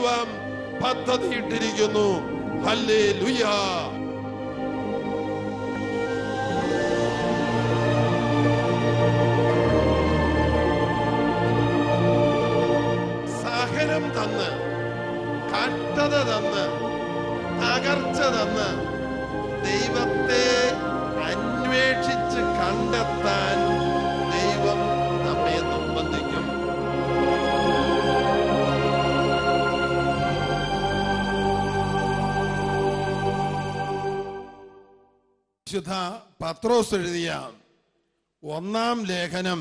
ചെയ്യുവാൻ പദ്ധതിയിട്ടിരിക്കുന്നു. ഹല്ലേലൂയ. സഹനം തന്ന്, കഷ്ടത തന്ന്, തകർച്ച തന്ന് ദൈവത്തെ അന്വേഷിച്ച് കണ്ടെത്താൻ ദൈവം നമ്മെ നിർബന്ധിക്കും. വിശുദ്ധ പത്രോസ് എഴുതിയ 1-ാം ലേഖനം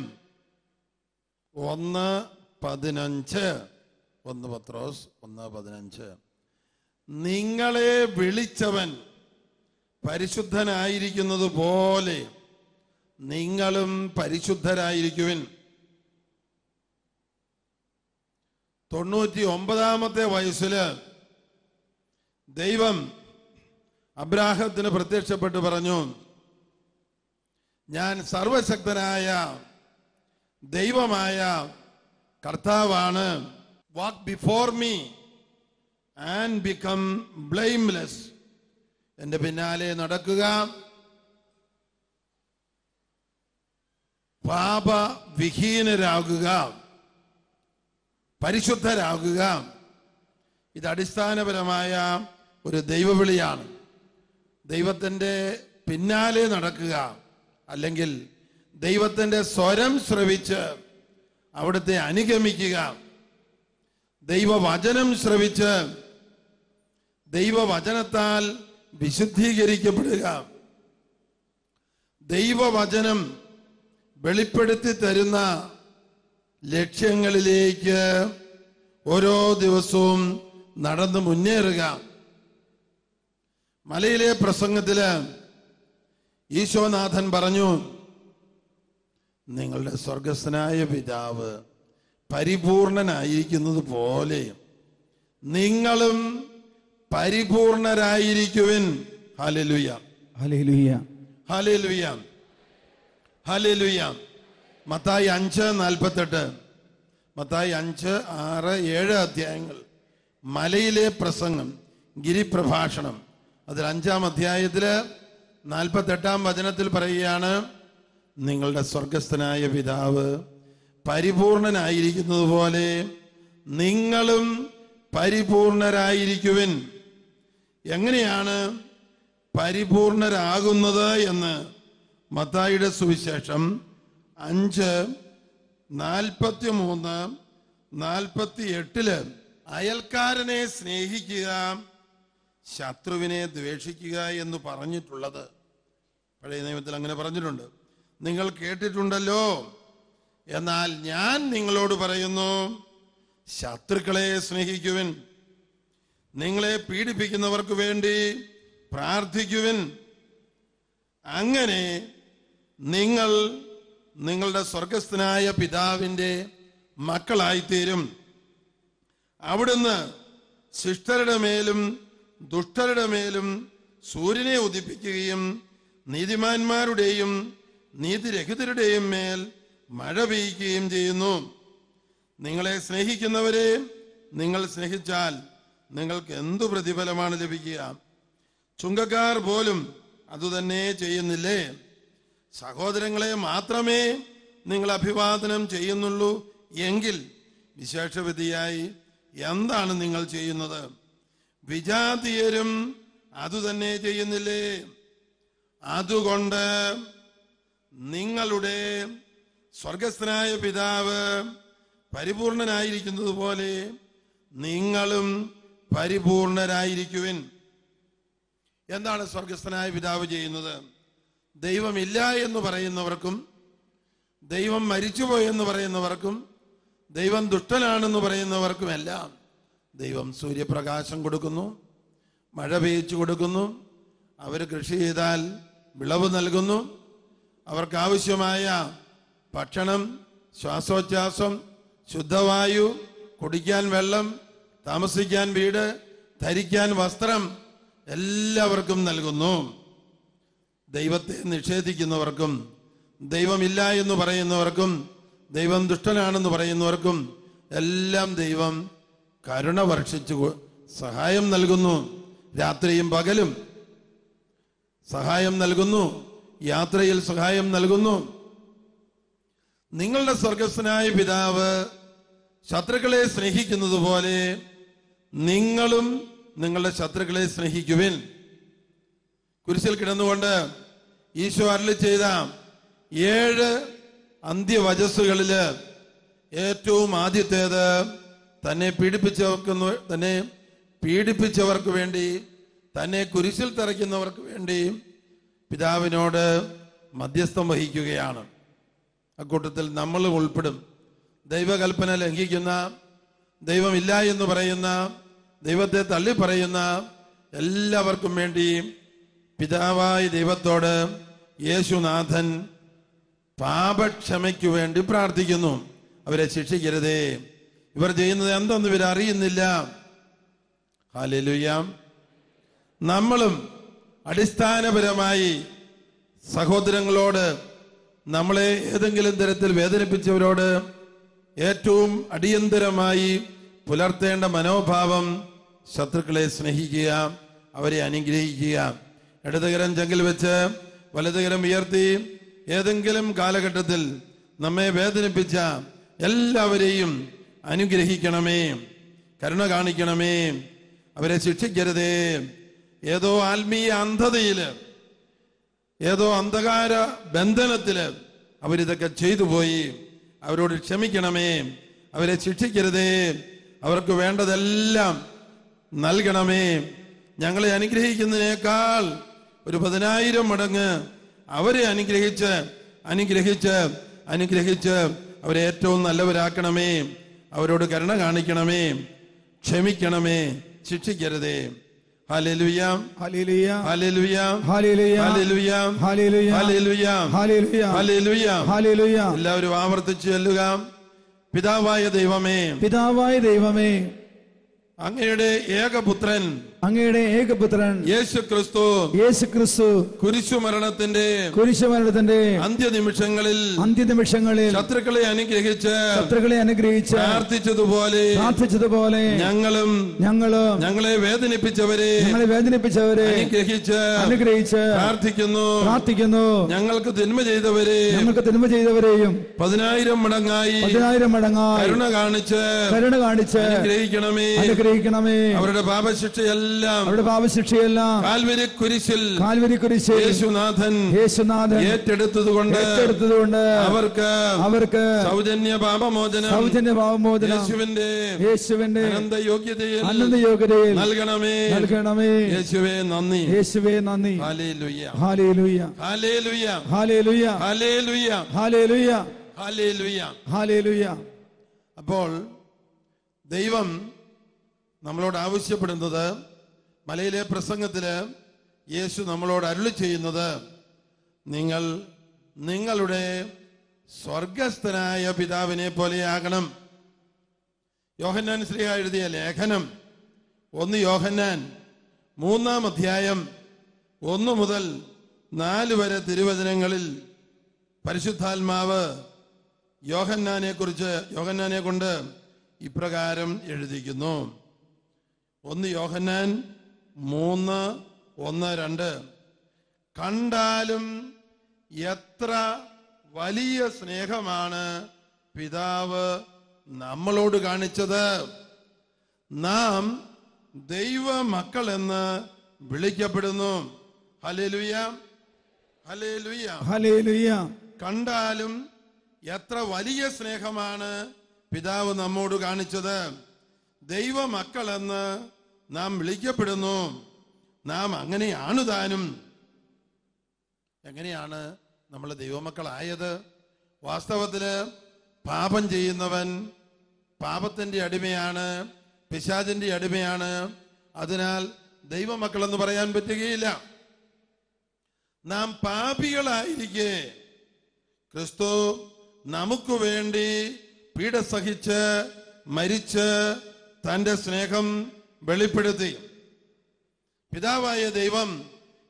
1:15, 1 പത്രോസ് 1:15. നിങ്ങളെ വിളിച്ചവൻ പരിശുദ്ധനായിരിക്കുന്നത് പോലെ നിങ്ങളും പരിശുദ്ധരായിരിക്കുവിൻ. 99-ാമത്തെ വയസ്സില് ദൈവം അബ്രാഹത്തിന് പ്രത്യക്ഷപ്പെട്ട് പറഞ്ഞു, ഞാൻ സർവശക്തനായ ദൈവമായ കർത്താവാണ്. Walk before me and become blameless. എന്റെ പിന്നാലെ നടക്കുക, പാപവിഹീനരാകുക, പരിശുദ്ധരാകുക. ഇത് അടിസ്ഥാനപരമായ ഒരു ദൈവവിളിയാണ്. ദൈവത്തിൻ്റെ പിന്നാലെ നടക്കുക, അല്ലെങ്കിൽ ദൈവത്തിൻ്റെ സ്വരം ശ്രവിച്ച് അവിടുത്തെ അനുഗമിക്കുക, ദൈവവചനം ശ്രവിച്ച് ദൈവവചനത്താൽ വിശുദ്ധീകരിക്കപ്പെടുക, ദൈവവചനം വെളിപ്പെടുത്തി തരുന്ന ലക്ഷ്യങ്ങളിലേക്ക് ഓരോ ദിവസവും നടന്നു മുന്നേറുക. മലയിലെ പ്രസംഗത്തില് ഈശോനാഥൻ പറഞ്ഞു, നിങ്ങളുടെ സ്വർഗസ്ഥനായ പിതാവ് പരിപൂർണനായിരിക്കുന്നത് പോലെ നിങ്ങളും പരിപൂർണരായിരിക്കുവിൻ. ഹല്ലേലൂയ, ഹല്ലേലൂയ, ഹല്ലേലൂയ, ഹല്ലേലൂയ. മത്തായി 5:48, മത്തായി 5, 6, 7 അധ്യായങ്ങൾ മലയിലെ പ്രസംഗം, ഗിരിപ്രഭാഷണം. അതിൽ 5-ാം അധ്യായത്തില് 48-ാം വചനത്തിൽ പറയുകയാണ്, നിങ്ങളുടെ സ്വർഗസ്ഥനായ പിതാവ് പരിപൂർണനായിരിക്കുന്നത് പോലെ നിങ്ങളും പരിപൂർണരായിരിക്കുവിൻ. എങ്ങനെയാണ് പരിപൂർണരാകുന്നത് എന്ന് മത്തായിയുടെ സുവിശേഷം 5:43-48 അയൽക്കാരനെ സ്നേഹിക്കുക, ശത്രുവിനെ ദ്വേഷിക്കുക എന്ന് പറഞ്ഞിട്ടുള്ളത്. പഴയ നിയമത്തിൽ അങ്ങനെ പറഞ്ഞിട്ടുണ്ട്. നിങ്ങൾ കേട്ടിട്ടുണ്ടല്ലോ, എന്നാൽ ഞാൻ നിങ്ങളോട് പറയുന്നു, ശത്രുക്കളെ സ്നേഹിക്കുവിൻ, നിങ്ങളെ പീഡിപ്പിക്കുന്നവർക്ക് വേണ്ടി പ്രാർത്ഥിക്കുവിൻ. അങ്ങനെ നിങ്ങൾ നിങ്ങളുടെ സ്വർഗസ്ഥനായ പിതാവിൻ്റെ മക്കളായിത്തീരും. അവിടുന്ന് ശിഷ്ടരുടെ മേലും ദുഷ്ടരുടെ മേലും സൂര്യനെ ഉദിപ്പിക്കുകയും നീതിമാന്മാരുടെയും നീതിരഹിതരുടെയും മേൽ മഴ പെയ്യുകയും ചെയ്യുന്നു. നിങ്ങളെ സ്നേഹിക്കുന്നവരെ നിങ്ങൾ സ്നേഹിച്ചാൽ നിങ്ങൾക്ക് എന്തു പ്രതിഫലമാണ് ലഭിക്കുക? ചുങ്കക്കാർ പോലും അതുതന്നെ ചെയ്യുന്നില്ലേ? സഹോദരങ്ങളെ മാത്രമേ നിങ്ങൾ അഭിവാദനം ചെയ്യുന്നുള്ളൂ എങ്കിൽ വിശേഷവിധിയായി എന്താണ് നിങ്ങൾ ചെയ്യുന്നത്? വിജാതീയരും അതുതന്നെ ചെയ്യുന്നില്ലേ? അതുകൊണ്ട് നിങ്ങളുടെ സ്വർഗസ്ഥനായ പിതാവ് പരിപൂർണനായിരിക്കുന്നത് പോലെ നിങ്ങളും പരിപൂർണരായിരിക്കുവിൻ. എന്താണ് സ്വർഗസ്ഥനായ പിതാവ് ചെയ്യുന്നത്? ദൈവമില്ല എന്ന് പറയുന്നവർക്കും, ദൈവം മരിച്ചുപോയെന്ന് പറയുന്നവർക്കും, ദൈവം ദുഷ്ടനാണെന്ന് പറയുന്നവർക്കുമെല്ലാം ദൈവം സൂര്യപ്രകാശം കൊടുക്കുന്നു, മഴ പെയ്ച്ചു കൊടുക്കുന്നു, അവർ കൃഷി ചെയ്താൽ വിളവ് നൽകുന്നു, അവർക്ക് ആവശ്യമായ ഭക്ഷണം, ശ്വാസോച്ഛ്വാസം, ശുദ്ധവായു, കുടിക്കാൻ വെള്ളം, താമസിക്കാൻ വീട്, ധരിക്കാൻ വസ്ത്രം എല്ലാവർക്കും നൽകുന്നു. ദൈവത്തെ നിഷേധിക്കുന്നവർക്കും, ദൈവമില്ല എന്ന് പറയുന്നവർക്കും, ദൈവം ദുഷ്ടനാണെന്ന് പറയുന്നവർക്കും എല്ലാം ദൈവം കരുണ വർഷിച്ചു സഹായം നൽകുന്നു. രാത്രിയും പകലും സഹായം നൽകുന്നു, യാത്രയിൽ സഹായം നൽകുന്നു. നിങ്ങളുടെ സ്വർഗസ്ഥനായ പിതാവ് ശത്രുക്കളെ സ്നേഹിക്കുന്നത് പോലെ നിങ്ങളും നിങ്ങളുടെ ശത്രുക്കളെ സ്നേഹിക്കുവിൻ. കുരിശിൽ കിടന്നുകൊണ്ട് ഈശോ അരുളി ചെയ്ത 7 അന്ത്യവചസ്സുകളില് ഏറ്റവും ആദ്യത്തേത് തന്നെ പീഡിപ്പിച്ചവർക്ക് വേണ്ടി, തന്നെ കുരിശിൽ തറയ്ക്കുന്നവർക്ക് വേണ്ടി പിതാവിനോട് മധ്യസ്ഥം വഹിക്കുകയാണ്. അക്കൂട്ടത്തിൽ നമ്മൾ ഉൾപ്പെടും. ദൈവകൽപ്പന ലംഘിക്കുന്ന, ദൈവമില്ല എന്ന് പറയുന്ന, ദൈവത്തെ തള്ളി പറയുന്ന എല്ലാവർക്കും വേണ്ടി പിതാവായ ദൈവത്തോട് യേശുനാഥൻ പാപക്ഷമയ്ക്കു വേണ്ടി പ്രാർത്ഥിക്കുന്നു. അവരെ ശിക്ഷിക്കരുതേ, ഇവർ ചെയ്യുന്നത് എന്തെന്ന് ഇവർ അറിയുന്നില്ല. ഹല്ലേലൂയ. നമ്മളും അടിസ്ഥാനപരമായി സഹോദരങ്ങളോട്, നമ്മളെ ഏതെങ്കിലും തരത്തിൽ വേദനിപ്പിച്ചവരോട് ഏറ്റവും അടിയന്തരമായി പുലർത്തേണ്ട മനോഭാവം ശത്രുക്കളെ സ്നേഹിക്കുക, അവരെ അനുഗ്രഹിക്കുക. ഇടതുകരം ചങ്കിൽ വെച്ച് വലതുകരം ഉയർത്തി ഏതെങ്കിലും കാലഘട്ടത്തിൽ നമ്മെ വേദനിപ്പിച്ച എല്ലാവരെയും അനുഗ്രഹിക്കണമേ, കരുണ കാണിക്കണമേ, അവരെ ശിക്ഷിക്കരുതേ. ഏതോ ആത്മീയ അന്ധതയില്, ഏതോ അന്ധകാര ബന്ധനത്തില് അവരിതൊക്കെ ചെയ്തു പോയി. അവരോട് ക്ഷമിക്കണമേ, അവരെ ശിക്ഷിക്കരുതേ, അവർക്ക് വേണ്ടതെല്ലാം നൽകണമേ. ഞങ്ങളെ അനുഗ്രഹിക്കുന്നതിനേക്കാൾ ഒരു 10,000 മടങ്ങ് അവരെ അനുഗ്രഹിച്ച് അവരെ ഏറ്റവും നല്ലവരാക്കണമേ. അവരോട് കരുണ കാണിക്കണമേ, ക്ഷമിക്കണമേ, ശിക്ഷിക്കരുതേ. ഹല്ലേലൂയ, ഹല്ലേലൂയ, ഹല്ലേലൂയ, ഹല്ലേലൂയ, ഹല്ലേലൂയ, ഹല്ലേലൂയ, ഹല്ലേലൂയ, ഹല്ലേലൂയ, ഹല്ലേലൂയ. എല്ലാവരും ആവർത്തിച്ച് ചൊല്ലുക. പിതാവായ ദൈവമേ, പിതാവായ ദൈവമേ, അങ്ങയുടെ ഏകപുത്രൻ യേശുക്രിസ്തു കുരിശുമരണത്തിന്റെ അന്ത്യനിമിഷങ്ങളിൽ ശത്രുക്കളെ അനുഗ്രഹിച്ച് പ്രാർത്ഥിച്ചതുപോലെ ഞങ്ങളും ഞങ്ങളെ വേദനിപ്പിച്ചവരെ അനുഗ്രഹിച്ച് പ്രാർത്ഥിക്കുന്നു. ഞങ്ങൾക്ക് തിന്മ ചെയ്തവരെയും 10,000 മടങ്ങായി കരുണ കാണിച്ച് അനുഗ്രഹിക്കണമേ. അവരുടെ പാപശിക്ഷയെല്ലാം കാൽവരി കുരിശിൽ യേശുനാഥൻ ഏറ്റെടുത്തതുകൊണ്ട് അവർക്ക് സൗജന്യ പാപമോചനം യേശുവിന്റെ അനന്തയോഗ്യതയിൽ നൽകണമേ. യേശുവേ നന്ദി. ഹല്ലേലൂയ, ഹല്ലേലൂയ, ഹല്ലേലൂയ, ഹല്ലേലൂയ, ഹല്ലേലൂയ, ഹല്ലേലൂയ, ഹല്ലേലൂയ, ഹല്ലേലൂയ. അപ്പോൾ ദൈവം നമ്മളോട് ആവശ്യപ്പെടുന്നത്, മലയിലെ പ്രസംഗത്തില് യേശു നമ്മളോട് അരുളി ചെയ്യുന്നത്, നിങ്ങൾ നിങ്ങളുടെ സ്വർഗസ്ഥനായ പിതാവിനെ പോലെയാകണം. യോഹന്നാൻ ശ്ലീഹാ എഴുതിയ ലേഖനം 1 യോഹന്നാൻ 3-ാം അധ്യായം 1 മുതൽ 4 വരെ തിരുവചനങ്ങളിൽ പരിശുദ്ധാത്മാവ് യോഹന്നാനെ കൊണ്ട് ഇപ്രകാരം എഴുതിക്കുന്നു. 1 യോഹന്നാൻ 3:1-2. കണ്ടാലും എത്ര വലിയ സ്നേഹമാണ് പിതാവ് നമ്മളോട് കാണിച്ചത്. നാം ദൈവ മക്കളെന്ന് വിളിക്കപ്പെടുന്നു. ഹല്ലേലൂയ, ഹല്ലേലൂയ, ഹല്ലേലൂയ. കണ്ടാലും എത്ര വലിയ സ്നേഹമാണ് പിതാവ് നമ്മോട് കാണിച്ചത്. ദൈവ മക്കളെന്ന് നാം വിളിക്കപ്പെടുന്നു. നാം അങ്ങനെയാണ് താനും. എങ്ങനെയാണ് നമ്മൾ ദൈവമക്കളായത്? വാസ്തവത്തില് പാപം ചെയ്യുന്നവൻ പാപത്തിന്റെ അടിമയാണ്, പിശാചിന്റെ അടിമയാണ്. അതിനാൽ ദൈവമക്കളെന്ന് പറയാൻ പറ്റുകയില്ല. നാം പാപികളായിരിക്കെ ക്രിസ്തു നമുക്ക് വേണ്ടി പീഡ സഹിച്ച് മരിച്ച് തന്റെ സ്നേഹം വെളിപ്പെടുത്തി. പിതാവായ ദൈവം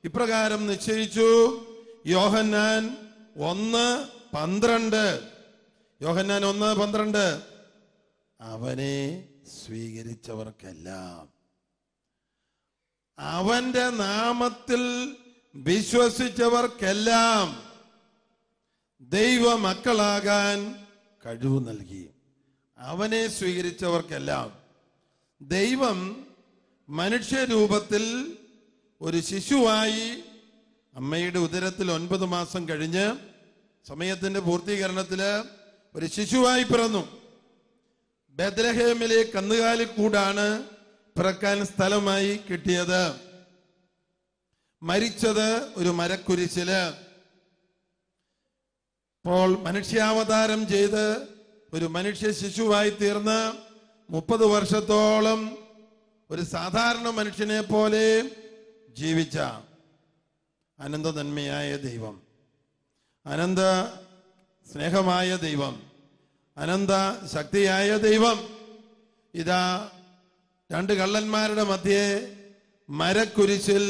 ഇപ്രകാരം നിശ്ചയിച്ചു. യോഹന്നാൻ 1:12. യോഹന്നാൻ 1:12. അവനെ സ്വീകരിച്ചവർക്കെല്ലാം, അവന്റെ നാമത്തിൽ വിശ്വസിച്ചവർക്കെല്ലാം ദൈവ മക്കളാകാൻ കഴിവ് നൽകി. അവനെ സ്വീകരിച്ചവർക്കെല്ലാം ദൈവം മനുഷ്യരൂപത്തിൽ ഒരു ശിശുവായി അമ്മയുടെ ഉദരത്തിൽ 9 മാസം കഴിഞ്ഞ് സമയത്തിന്റെ പൂർത്തീകരണത്തില് ഒരു ശിശുവായി പിറന്നു. ബെത്ലഹേമിലെ കന്നുകാലി കൂടാണ് പിറക്കാൻ സ്ഥലമായി കിട്ടിയത്. മരിച്ചത് ഒരു മരക്കുരിശില്. അപ്പോൾ മനുഷ്യാവതാരം ചെയ്ത് ഒരു മനുഷ്യ ശിശുവായി തീർന്ന് 30 വർഷത്തോളം ഒരു സാധാരണ മനുഷ്യനെ പോലെ ജീവിച്ച അനന്ത നന്മയായ ദൈവം, അനന്ത സ്നേഹമായ ദൈവം, അനന്ത ശക്തിയായ ദൈവം ഇതാ 2 കള്ളന്മാരുടെ മധ്യേ മരക്കുരിശിൽ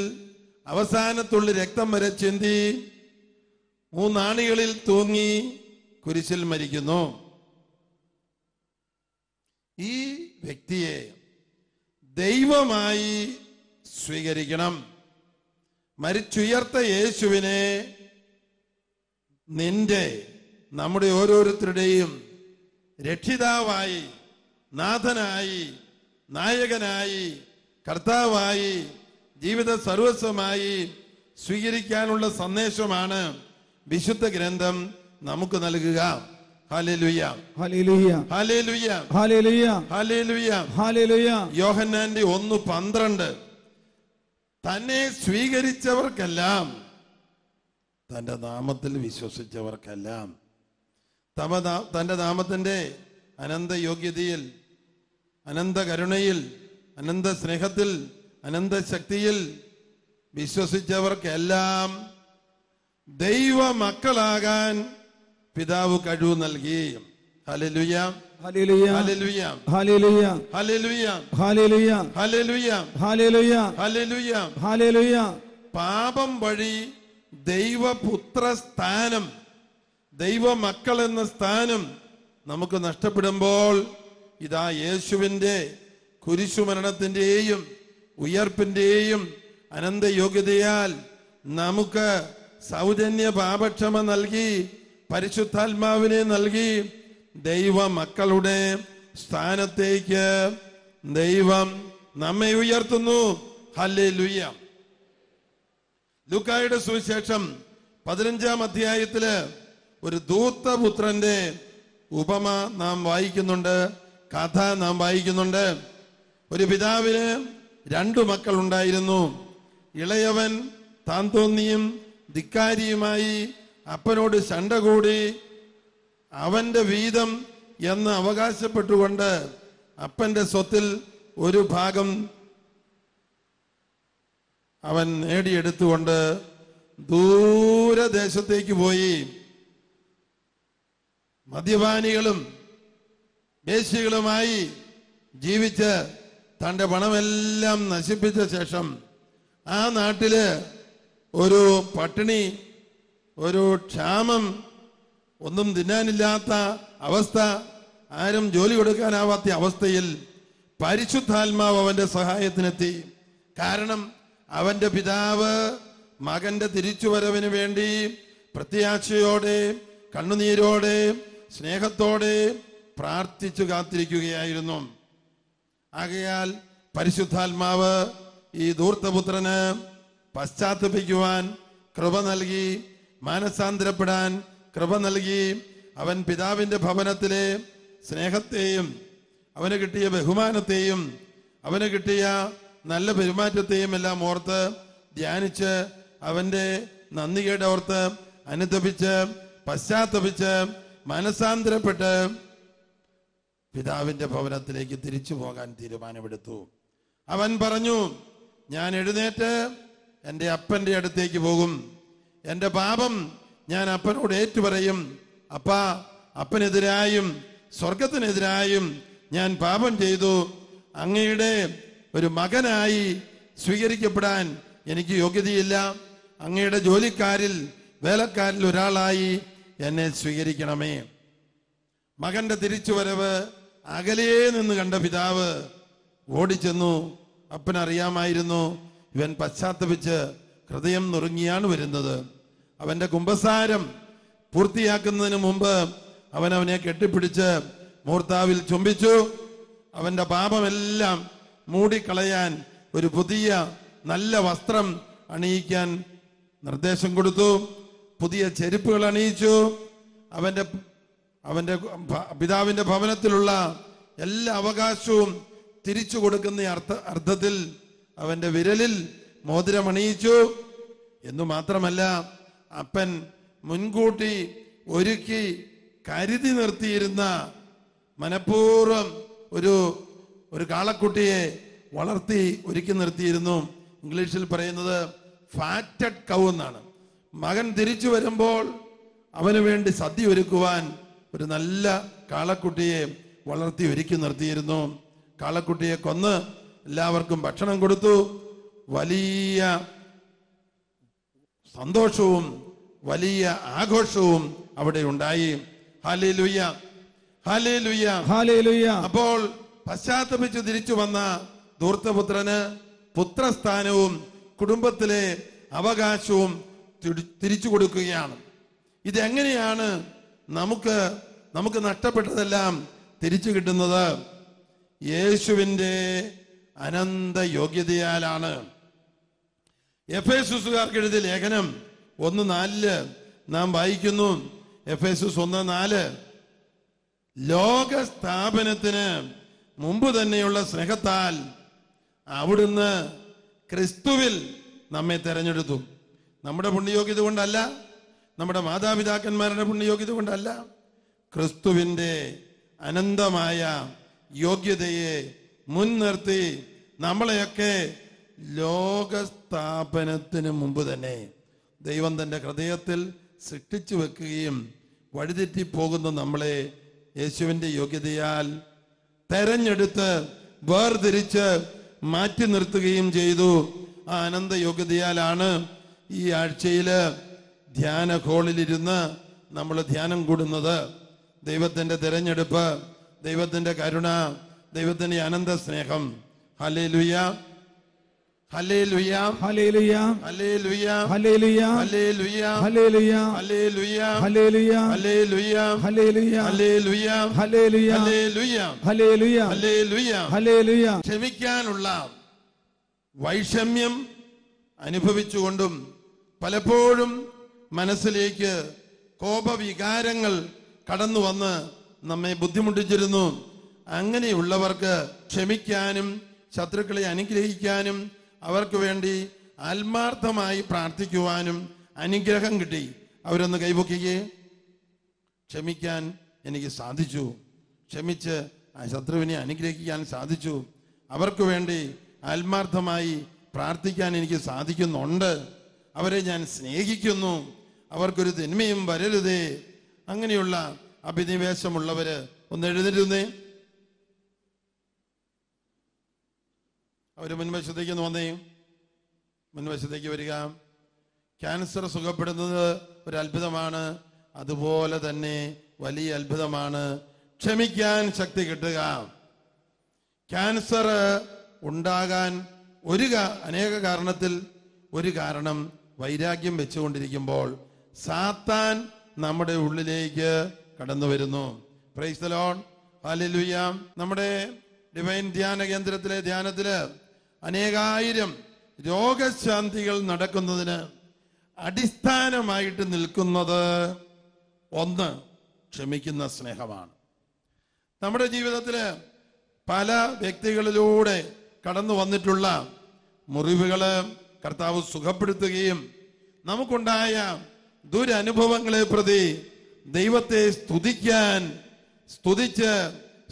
അവസാനത്തുള്ളി രക്തം വരെ ചിന്തി 3 ആണികളിൽ തൂങ്ങി കുരിശിൽ മരിക്കുന്നു. ഈ വ്യക്തിയെ ദൈവമായി സ്വീകരിക്കണം. മരിച്ചുയർത്ത യേശുവിനെ നമ്മുടെ ഓരോരുത്തരുടെയും രക്ഷിതാവായി, നാഥനായി, നായകനായി, കർത്താവായി, ജീവിത സർവസ്വമായി സ്വീകരിക്കാനുള്ള സന്ദേശമാണ് വിശുദ്ധ ഗ്രന്ഥം നമുക്ക് നൽകുക. ഹല്ലേലൂയ, ഹല്ലേലൂയ, ഹല്ലേലൂയ, ഹല്ലേലൂയ, ഹല്ലേലൂയ, ഹല്ലേലൂയ. യോഹന്നാന്റെ 1:12 തന്നെ സ്വീകരിച്ചവർക്കെല്ലാം, തന്റെ നാമത്തിൽ വിശ്വസിച്ചവർക്കെല്ലാം, തന്റെ നാമത്തിന്റെ അനന്ത യോഗ്യതയിൽ, അനന്ത കരുണയിൽ, അനന്ത സ്നേഹത്തിൽ, അനന്ത ശക്തിയിൽ വിശ്വസിച്ചവർക്കെല്ലാം ദൈവ മക്കളാകാൻ പിതാവ് കഴിവ് നൽകി. ഹല്ലേലൂയ, ഹല്ലേലൂയ, ഹല്ലേലൂയ, ഹല്ലേലൂയ, ഹല്ലേലൂയ, ഹല്ലേലൂയ, ഹല്ലേലൂയ, ഹല്ലേലൂയ, ഹല്ലേലൂയ. ഹല്ലേലൂയ. പാപം വഴി ദൈവപുത്ര സ്ഥാനം, ദൈവ മക്കൾ എന്ന സ്ഥാനം നമുക്ക് നഷ്ടപ്പെടുമ്പോൾ ഇതാ യേശുവിന്റെ കുരിശുമരണത്തിന്റെയും ഉയർപ്പിന്റെയും അനന്ത യോഗ്യതയാൽ നമുക്ക് സൗജന്യ പാപക്ഷമ നൽകി, പരിശുദ്ധാത്മാവിനെ നൽകി ദൈവ മക്കളുടെ സ്ഥാനത്തേക്ക് ദൈവം നമ്മെ ഉയർത്തുന്നു. ഹല്ലേലൂയ. ലൂക്കായുടെ സുവിശേഷം 15-ാം അധ്യായത്തില് ഒരു ധൂർത്തപുത്രന്റെ ഉപമ നാം വായിക്കുന്നുണ്ട്, കഥ നാം വായിക്കുന്നുണ്ട്. ഒരു പിതാവിന് 2 മക്കൾ ഉണ്ടായിരുന്നു. ഇളയവൻ താൻ തോന്നിയും ധിക്കാരിയുമായി അപ്പനോട് ശണ്ട കൂടി അവന്റെ വീതം എന്ന് അവകാശപ്പെട്ടുകൊണ്ട് അപ്പന്റെ സ്വത്തിൽ ഒരു ഭാഗം അവൻ നേടിയെടുത്തുകൊണ്ട് ദൂരദേശത്തേക്ക് പോയി മദ്യപാനികളും വേശ്യകളുമായി ജീവിച്ച് തന്റെ പണമെല്ലാം നശിപ്പിച്ച ശേഷം ആ നാട്ടില് ഒരു പട്ടിണി, ഒരു ക്ഷാമം, ഒന്നും തിന്നാനില്ലാത്ത അവസ്ഥ, ആരും ജോലി കൊടുക്കാനാവാത്ത അവസ്ഥയിൽ പരിശുദ്ധാത്മാവ് അവന്റെ സഹായത്തിനെത്തി. കാരണം അവന്റെ പിതാവ് മകന്റെ തിരിച്ചുവരവിന് വേണ്ടി പ്രത്യാശയോടെ, കണ്ണുനീരോടെ, സ്നേഹത്തോടെ പ്രാർത്ഥിച്ചു കാത്തിരിക്കുകയായിരുന്നു. ആകയാൽ പരിശുദ്ധാത്മാവ് ഈ ധൂർത്തപുത്രന് പശ്ചാത്തപിക്കുവാൻ കൃപ നൽകി, മാനസാന്തരപ്പെടാൻ കൃപ നൽകി. അവൻ പിതാവിന്റെ ഭവനത്തിലെ സ്നേഹത്തെയും അവന് കിട്ടിയ ബഹുമാനത്തെയും അവന് കിട്ടിയ നല്ല പെരുമാറ്റത്തെയും എല്ലാം ഓർത്ത് ധ്യാനിച്ച് അവന്റെ നന്ദികേട് ഓർത്ത് അനുതപിച്ച് പശ്ചാത്തപിച്ച് മാനസാന്തരപ്പെട്ട് പിതാവിന്റെ ഭവനത്തിലേക്ക് തിരിച്ചു പോകാൻ തീരുമാനമെടുത്തു. അവൻ പറഞ്ഞു, ഞാൻ എഴുന്നേറ്റ് എൻ്റെ അപ്പന്റെ അടുത്തേക്ക് പോകും, എൻ്റെ പാപം ഞാൻ അപ്പനോട് ഏറ്റുപറയും. അപ്പാ, അപ്പനെതിരായും സ്വർഗത്തിനെതിരായും ഞാൻ പാപം ചെയ്തു. അങ്ങയുടെ ഒരു മകനായി സ്വീകരിക്കപ്പെടാൻ എനിക്ക് യോഗ്യതയില്ല. അങ്ങയുടെ ജോലിക്കാരിൽ, വേലക്കാരിൽ ഒരാളായി എന്നെ സ്വീകരിക്കണമേ. മകന്റെ തിരിച്ചുവരവ് അകലെ നിന്ന് കണ്ട പിതാവ് ഓടിച്ചെന്നു. അപ്പനറിയാമായിരുന്നു ഇവൻ പശ്ചാത്തപിച്ച് ഹൃദയം നുറുങ്ങിയാണ് വരുന്നത്. അവന്റെ കുമ്പസാരം പൂർത്തിയാക്കുന്നതിന് മുമ്പ് അവനെ കെട്ടിപ്പിടിച്ച് മൂർത്താവിൽ ചുംബിച്ചു. അവന്റെ പാപമെല്ലാം മൂടിക്കളയാൻ ഒരു പുതിയ നല്ല വസ്ത്രം അണിയിക്കാൻ നിർദ്ദേശം കൊടുത്തു. പുതിയ ചെരുപ്പുകൾ അണിയിച്ചു. അവന്റെ പിതാവിന്റെ ഭവനത്തിലുള്ള എല്ലാ അവകാശവും തിരിച്ചു കൊടുക്കുന്ന അർത്ഥത്തിൽ അവന്റെ വിരലിൽ മോതിരമണിയിച്ചു. എന്നു മാത്രമല്ല, അപ്പൻ മുൻകൂട്ടി ഒരുക്കി കരുതി നിർത്തിയിരുന്ന മനഃപൂർവ്വം ഒരു കാളക്കുട്ടിയെ വളർത്തി ഒരുക്കി നിർത്തിയിരുന്നു. ഇംഗ്ലീഷിൽ പറയുന്നത് ഫാറ്റഡ് കൗ എന്നാണ്. മകൻ തിരിച്ചു വരുമ്പോൾ അവന് വേണ്ടി സദ്യ ഒരുക്കുവാൻ ഒരു നല്ല കാളക്കുട്ടിയെ വളർത്തി ഒരുക്കി നിർത്തിയിരുന്നു. കാളക്കുട്ടിയെ കൊന്ന് എല്ലാവർക്കും ഭക്ഷണം കൊടുത്തു. വലിയ സന്തോഷവും വലിയ ആഘോഷവും അവിടെ ഉണ്ടായി. ഹല്ലേലൂയ, ഹല്ലേലൂയ, ഹല്ലേലൂയ. അപ്പോൾ പശ്ചാത്തപിച്ച് തിരിച്ചു വന്ന ധൂർത്തപുത്രന് പുത്രസ്ഥാനവും കുടുംബത്തിലെ അവകാശവും തിരിച്ചു കൊടുക്കുകയാണ്. ഇതെങ്ങനെയാണ് നമുക്ക് നഷ്ടപ്പെട്ടതെല്ലാം തിരിച്ചു കിട്ടുന്നത്? യേശുവിന്റെ അനന്ത യോഗ്യതയാലാണ്. എഫേസുസുകാർക്ക് എഴുതിയ ലേഖനം 1:4 നാം വായിക്കുന്നു. എഫേസുസ് 1:4, ലോക സ്ഥാപനത്തിന് മുമ്പ് തന്നെയുള്ള സ്നേഹത്താൽ അവിടുന്ന് ക്രിസ്തുവിൽ നമ്മെ തെരഞ്ഞെടുത്തു. നമ്മുടെ പുണ്യയോഗ്യത കൊണ്ടല്ല, നമ്മുടെ മാതാപിതാക്കന്മാരുടെ പുണ്യയോഗ്യത കൊണ്ടല്ല, ക്രിസ്തുവിന്റെ അനന്തമായ യോഗ്യതയെ മുൻനിർത്തി നമ്മളെയൊക്കെ ലോകസ്ഥാപനത്തിന് മുമ്പ് തന്നെ ദൈവം തന്റെ ഹൃദയത്തിൽ സൃഷ്ടിച്ചു വെക്കുകയും വഴിതെറ്റിപ്പോകുന്ന നമ്മളെ യേശുവിന്റെ യോഗ്യതയാൽ തെരഞ്ഞെടുത്ത് വേർതിരിച്ച് മാറ്റി നിർത്തുകയും ചെയ്തു. ആ അനന്ത യോഗ്യതയാലാണ് ഈ ആഴ്ചയില് ധ്യാന ഹോളിലിരുന്ന് നമ്മൾ ധ്യാനം കൂടുന്നത്. ദൈവത്തിന്റെ തെരഞ്ഞെടുപ്പ്, ദൈവത്തിന്റെ കരുണ, ദൈവത്തിന്റെ അനന്ത സ്നേഹം. ഹല്ലേലൂയ, ഹല്ലേലൂയ, ഹല്ലേലൂയ, ഹല്ലേലൂയ, ഹല്ലേലൂയ, ഹല്ലേലൂയ, ഹല്ലേലൂയ, ഹല്ലേലൂയ, ഹല്ലേലൂയ, ഹല്ലേലൂയ, ഹല്ലേലൂയ, ഹല്ലേലൂയ, ഹല്ലേലൂയ, ഹല്ലേലൂയ, ഹല്ലേലൂയ, ഹല്ലേലൂയ. ഹല്ലേലൂയ. ക്ഷമിക്കാനുള്ള വൈഷമ്യം അനുഭവിച്ചുകൊണ്ടും പലപ്പോഴും മനസ്സിലേക്ക് കോപവികാരങ്ങൾ കടന്നു വന്ന് നമ്മെ ബുദ്ധിമുട്ടിച്ചിരുന്നു. അങ്ങനെയുള്ളവർക്ക് ക്ഷമിക്കാനും ശത്രുക്കളെ അനുഗ്രഹിക്കാനും അവർക്ക് വേണ്ടി ആത്മാർത്ഥമായി പ്രാർത്ഥിക്കുവാനും അനുഗ്രഹം കിട്ടി. അവരൊന്ന് കൈപൊക്കിക്കേ. ക്ഷമിക്കാൻ എനിക്ക് സാധിച്ചു, ക്ഷമിച്ച് ആ ശത്രുവിനെ അനുഗ്രഹിക്കാൻ സാധിച്ചു, അവർക്ക് വേണ്ടി ആത്മാർത്ഥമായി പ്രാർത്ഥിക്കാൻ എനിക്ക് സാധിക്കുന്നുണ്ട്, അവരെ ഞാൻ സ്നേഹിക്കുന്നു, അവർക്കൊരു തിന്മയും വരരുതേ. അങ്ങനെയുള്ള അഭിനിവേശമുള്ളവര് ഒന്ന് എഴുന്നേരുന്നേ. അവര് മുൻവശത്തേക്ക് വന്നേ, മുൻവശത്തേക്ക് വരിക. ക്യാൻസർ സുഖപ്പെടുന്നത് ഒരു അത്ഭുതമാണ്, അതുപോലെ തന്നെ വലിയ അത്ഭുതമാണ് ക്ഷമിക്കാൻ ശക്തി കിട്ടുക. ക്യാൻസർ ഉണ്ടാകാൻ അനേക കാരണത്തിൽ ഒരു കാരണം വൈരാഗ്യം വെച്ചുകൊണ്ടിരിക്കുമ്പോൾ സാത്താൻ നമ്മുടെ ഉള്ളിലേക്ക് കടന്നു വരുന്നു. Praise the Lord, hallelujah. നമ്മുടെ ഡിവൈൻ ധ്യാന കേന്ദ്രത്തിലെ ധ്യാനത്തില് അനേകായിരം രോഗശാന്തികൾ നടക്കുന്നതിന് അടിസ്ഥാനമായിട്ട് നിൽക്കുന്നത് ഒന്ന് ക്ഷമിക്കുന്ന സ്നേഹമാണ്. നമ്മുടെ ജീവിതത്തില് പല വ്യക്തികളിലൂടെ കടന്നു വന്നിട്ടുള്ള മുറിവുകള് കർത്താവ് സുഖപ്പെടുത്തുകയും നമുക്കുണ്ടായ ദുരനുഭവങ്ങളെ പ്രതി ദൈവത്തെ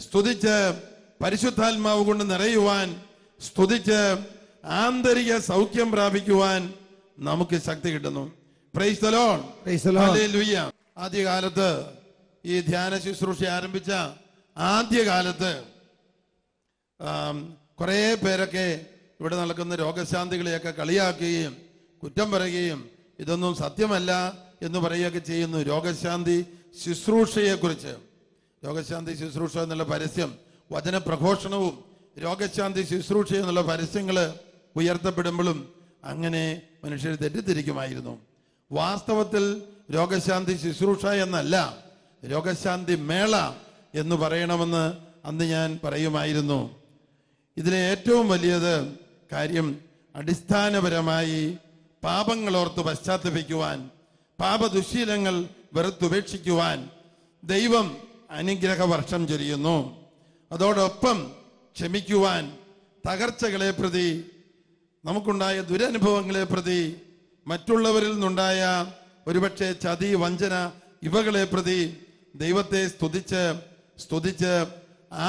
സ്തുതിച്ച് പരിശുദ്ധാത്മാവ് കൊണ്ട് നിറയുവാൻ, സ്തുതിച്ച് ആന്തരിക സൗഖ്യം പ്രാപിക്കുവാൻ നമുക്ക് ശക്തി കിട്ടുന്നു. Praise the Lord, praise the Lord, hallelujah. ആദ്യകാലത്ത് ഈ ധ്യാന ശുശ്രൂഷ ആരംഭിച്ച ആദ്യകാലത്ത് കുറെ പേരൊക്കെ ഇവിടെ നടക്കുന്ന രോഗശാന്തികളെയൊക്കെ കളിയാക്കുകയും കുറ്റം പറയുകയും ഇതൊന്നും സത്യമല്ല എന്ന് പറയുകയൊക്കെ ചെയ്യുന്നു. രോഗശാന്തി ശുശ്രൂഷയെ കുറിച്ച്, രോഗശാന്തി ശുശ്രൂഷ എന്നുള്ള പരസ്യം വചനപ്രഘോഷണവും രോഗശാന്തി ശുശ്രൂഷ എന്നുള്ള പരസ്യങ്ങള് ഉയർത്തപ്പെടുമ്പോഴും അങ്ങനെ മനുഷ്യർ തെറ്റിദ്ധരിക്കുമായിരുന്നു. വാസ്തവത്തിൽ രോഗശാന്തി ശുശ്രൂഷ എന്നല്ല, രോഗശാന്തി മേള എന്ന് പറയണമെന്ന് അന്ന് ഞാൻ പറയുമായിരുന്നു. ഇതിലെ ഏറ്റവും വലിയത് കാര്യം അടിസ്ഥാനപരമായി പാപങ്ങളോർത്ത് പശ്ചാത്തപിക്കുവാൻ, പാപദുശീലങ്ങൾ വെറുത്തുപേക്ഷിക്കുവാൻ ദൈവം അനുഗ്രഹ വർഷം ചൊരിയുന്നു. അതോടൊപ്പം ക്ഷമിക്കുവാൻ, തകർച്ചകളെ പ്രതി, നമുക്കുണ്ടായ ദുരനുഭവങ്ങളെ പ്രതി, മറ്റുള്ളവരിൽ നിന്നുണ്ടായ ഒരുപക്ഷെ ചതി, വഞ്ചന ഇവകളെ പ്രതി ദൈവത്തെ സ്തുതിച്ച്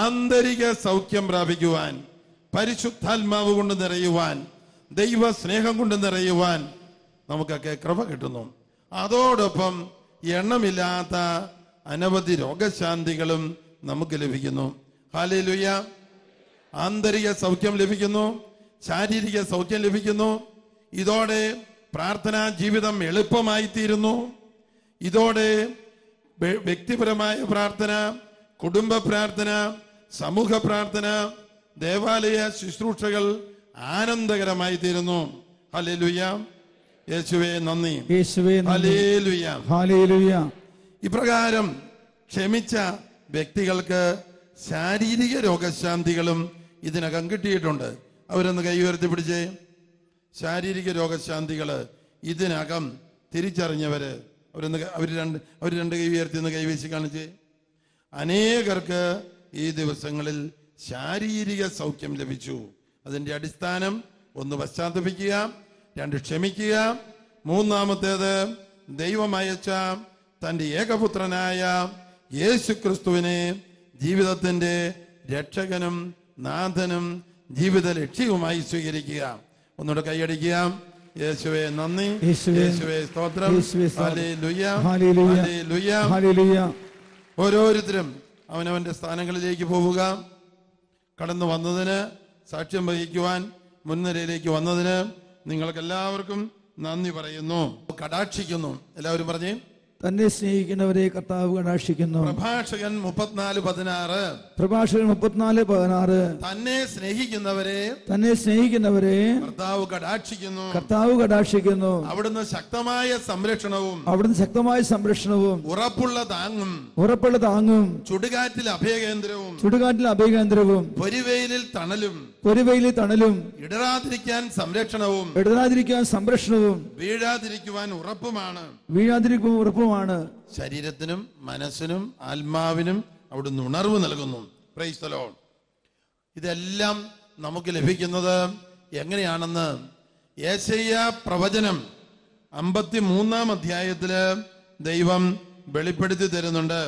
ആന്തരിക സൗഖ്യം പ്രാപിക്കുവാൻ, പരിശുദ്ധാത്മാവ് കൊണ്ട് നിറയുവാൻ, ദൈവ സ്നേഹം കൊണ്ട് നിറയുവാൻ നമുക്കൊക്കെ കൃപ കിട്ടുന്നു. അതോടൊപ്പം എണ്ണമില്ലാത്ത അനവധി രോഗശാന്തികളും നമുക്ക് ലഭിക്കുന്നു. ഹല്ലേലൂയ. ആന്തരിക സൗഖ്യം ലഭിക്കുന്നു, ശാരീരിക സൗഖ്യം ലഭിക്കുന്നു. ഇതോടെ പ്രാർത്ഥനാ ജീവിതം എളുപ്പമായി തീരുന്നു. ഇതോടെ വ്യക്തിപരമായ പ്രാർത്ഥന, കുടുംബ പ്രാർത്ഥന, സമൂഹ പ്രാർത്ഥന, ദേവാലയ ശുശ്രൂഷകൾ ആനന്ദകരമായി തീരുന്നു. ഹല്ലേലൂയ. യേശുവേ നന്ദി. ഹല്ലേലൂയ. ഹല്ലേലൂയ. ഇപ്രകാരം ക്ഷമിച്ച വ്യക്തികൾക്ക് ശാരീരിക രോഗശാന്തികളും ഇതിനകം കിട്ടിയിട്ടുണ്ട്. അവരൊന്ന് കൈ ഉയർത്തി പിടിച്ചേ. ശാരീരിക രോഗശാന്തികള് ഇതിനകം തിരിച്ചറിഞ്ഞവര് അവർ രണ്ട് കൈ ഉയർത്തി ഒന്ന് കൈവീശി കാണിച്ചേ. അനേകർക്ക് ഈ ദിവസങ്ങളിൽ ശാരീരിക സൗഖ്യം ലഭിച്ചു. അതിന്റെ അടിസ്ഥാനം ഒന്ന് പശ്ചാത്തപിക്കുക, രണ്ട് ക്ഷമിക്കുക, മൂന്നാമത്തേത് ദൈവം അയച്ച തന്റെ ഏകപുത്രനായ യേശു ക്രിസ്തുവിനെ ജീവിതത്തിന്റെ രക്ഷകനും നാഥനും ജീവിത ലക്ഷ്യവുമായി സ്വീകരിക്കുക. ഒന്നുകൂടെ കൈയടിക്കുക. യേശുവേ നന്ദി, യേശുവേ സ്തോത്രം. ഹല്ലേലൂയ. ഹല്ലേലൂയ. ഹല്ലേലൂയ. ഓരോരുത്തരും അവനവന്റെ സ്ഥാനങ്ങളിലേക്ക് പോവുക. കടന്നു വന്നതിന്, സാക്ഷ്യം വഹിക്കുവാൻ മുൻനിരയിലേക്ക് വന്നതിന് നിങ്ങൾക്ക് എല്ലാവർക്കും നന്ദി പറയുന്നു, കടാക്ഷിക്കുന്നു. എല്ലാവരും പറഞ്ഞേ. തന്നെ സ്നേഹിക്കുന്നവരെ കർത്താവ് കടാക്ഷിക്കുന്നു. പ്രഭാഷകൻ 34:16. പ്രഭാഷകൻ 34:16. തന്നെ സ്നേഹിക്കുന്നവരെ കർത്താവ് കടാക്ഷിക്കുന്നു. അവിടുന്ന് ശക്തമായ സംരക്ഷണവും ഉറപ്പുള്ള താങ്ങും ചുടുകാറ്റിൽ അഭയകേന്ദ്രവും പൊരിവെയിലിൽ തണലും ഇടറാതിരിക്കാൻ സംരക്ഷണവും വീഴാതിരിക്കുവാൻ ഉറപ്പുമാണ്. ശരീരത്തിനും മനസ്സിനും ആത്മാവിനും അവിടുന്ന് ഉണർവ് നൽകുന്നു. Praise the Lord. ഇതെല്ലാം നമുക്ക് ലഭിക്കുന്നത് എങ്ങനെയാണെന്ന് യെശയ്യാ പ്രവചനം 53-ാം അധ്യായത്തില് ദൈവം വെളിപ്പെടുത്തി തരുന്നുണ്ട്.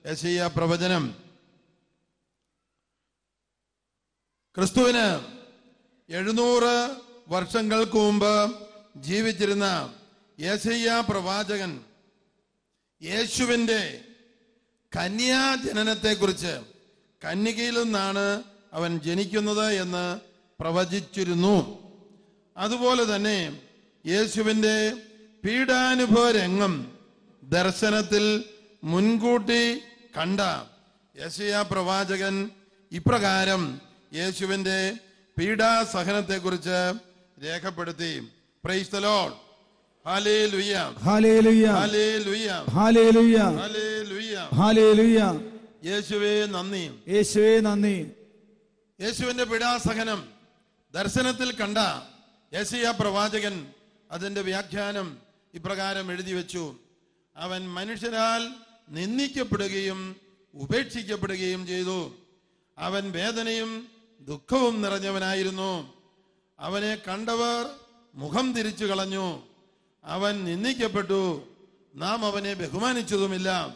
യെശയ്യാ പ്രവചനം. ക്രിസ്തുവിന് 700 വർഷങ്ങൾക്ക് മുമ്പ് ജീവിച്ചിരുന്ന യെശയ്യാ പ്രവാചകൻ യേശുവിന്റെ കന്യാജനനത്തെ കുറിച്ച്, കന്യകയിൽ നിന്നാണ് അവൻ ജനിക്കുന്നത് എന്ന് പ്രവചിച്ചിരുന്നു. അതുപോലെ തന്നെ യേശുവിന്റെ പീഡാനുഭവ രംഗം ദർശനത്തിൽ മുൻകൂട്ടി കണ്ട യെശയ്യാ പ്രവാചകൻ ഇപ്രകാരം യേശുവിന്റെ പീഡാസഹനത്തെ കുറിച്ച് രേഖപ്പെടുത്തി. Praise the Lord. ഹല്ലേലൂയ. ഹല്ലേലൂയ. ഹല്ലേലൂയ. ഹല്ലേലൂയ. ഹല്ലേലൂയ. ഹല്ലേലൂയ. യേശുവേ നന്ദി. യേശുവേ നന്ദി. യേശുവിന്റെ പീഡാസഹനം ദർശനത്തിൽ കണ്ട യെശയ്യാ പ്രവാചകൻ അതിന്റെ വ്യാഖ്യാനം ഇപ്രകാരം എഴുതി വെച്ചു. അവൻ മനുഷ്യരാൽ നിന്ദിക്കപ്പെടുകയും ഉപേക്ഷിക്കപ്പെടുകയും ചെയ്തു. അവൻ വേദനയും ദുഃഖവും നിറഞ്ഞവനായിരുന്നു. അവനെ കണ്ടവർ മുഖം തിരിച്ചു കളഞ്ഞു. അവൻ നിന്ദിക്കപ്പെട്ടു, നാം അവനെ ബഹുമാനിച്ചതുമില്ല.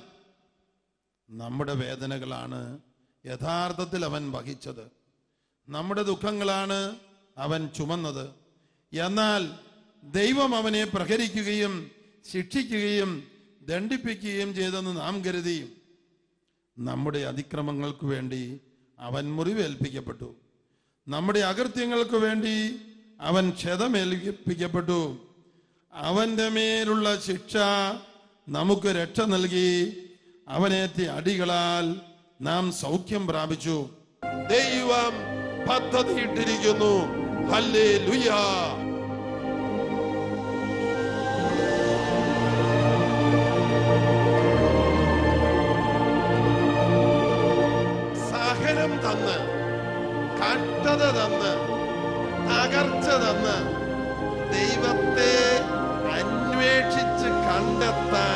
നമ്മുടെ വേദനകളാണ് യഥാർത്ഥത്തിൽ അവൻ വഹിച്ചത്, നമ്മുടെ ദുഃഖങ്ങളാണ് അവൻ ചുമന്നത്. എന്നാൽ ദൈവം അവനെ പ്രഹരിക്കുകയും ശിക്ഷിക്കുകയും ദണ്ഡിപ്പിക്കുകയും ചെയ്തെന്ന് നാം കരുതി. നമ്മുടെ അതിക്രമങ്ങൾക്ക് വേണ്ടി അവൻ മുറിവേൽപ്പിക്കപ്പെട്ടു, നമ്മുടെ അകൃത്യങ്ങൾക്ക് വേണ്ടി അവൻ ക്ഷതമേൽപ്പിക്കപ്പെട്ടു. അവന്റെ മേലുള്ള ശിക്ഷ നമുക്ക് രക്ഷ നൽകി. അവനേറ്റ അടികളാൽ നാം സൗഖ്യം പ്രാപിച്ചു. ദൈവം പദ്ധതിയിട്ടിരിക്കുന്നു. ഹല്ലേലൂയ. സഹനം തന്ന്, കഷ്ടത തന്ന്, തകർച്ച തന്ന് ദൈവത്തെ അന്വേഷിച്ച് കണ്ടെത്താൻ